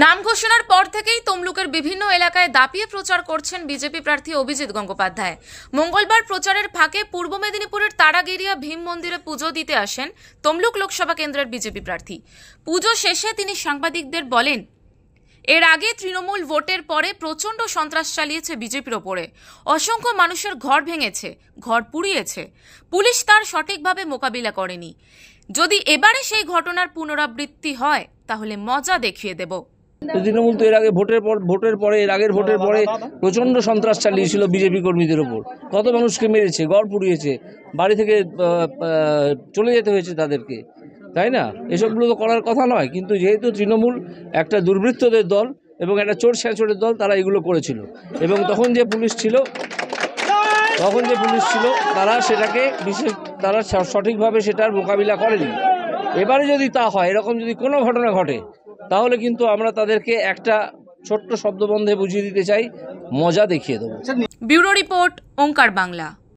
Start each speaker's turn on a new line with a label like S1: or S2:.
S1: নাম ঘোষণার পর থেকেই তমলুকের বিভিন্ন এলাকায় দাপিয়ে প্রচার করছেন বিজেপি প্রার্থী অভিজিৎ গঙ্গোপাধ্যায়। মঙ্গলবার প্রচারের ফাঁকে পূর্ব মেদিনীপুরের তারাগিরিয়া ভীম মন্দিরে পুজো দিতে আসেন তমলুক লোকসভা কেন্দ্রের বিজেপি প্রার্থী। পুজো শেষে তিনি সাংবাদিকদের বলেন, এর আগে তৃণমূল ভোটের পরে প্রচণ্ড সন্ত্রাস চালিয়েছে বিজেপির ওপরে। অসংখ্য মানুষের ঘর ভেঙেছে, ঘর পুড়িয়েছে। পুলিশ তার সঠিকভাবে মোকাবিলা করেনি। যদি এবারে সেই ঘটনার পুনরাবৃত্তি হয় তাহলে মজা দেখিয়ে দেব।
S2: তৃণমূল তো এর আগে ভোটের পরে এর আগের ভোটের পরে প্রচণ্ড সন্ত্রাস চালিয়েছিল বিজেপি কর্মীদের ওপর। কত মানুষকে মেরেছে, ঘর পুড়িয়েছে, বাড়ি থেকে চলে যেতে হয়েছে তাদেরকে, তাই না? এসবগুলো তো করার কথা নয়, কিন্তু যেহেতু তৃণমূল একটা দুর্বৃত্তদের দল এবং একটা চোর ছেঁচড়ের দল, তারা এগুলো করেছিল। এবং তখন যে পুলিশ ছিল তারা সেটাকে তারা সঠিকভাবে সেটার মোকাবিলা করেনি। এবারে যদি তা হয়, এরকম যদি কোনো ঘটনা ঘটে, তাহলে কিন্তু আমরা তাদেরকে একটা ছোট্ট শব্দবন্ধে বুঝিয়ে দিতে চাই, মজা দেখিয়ে দেবো।
S1: ব্যুরো রিপোর্ট, ওঙ্কার বাংলা।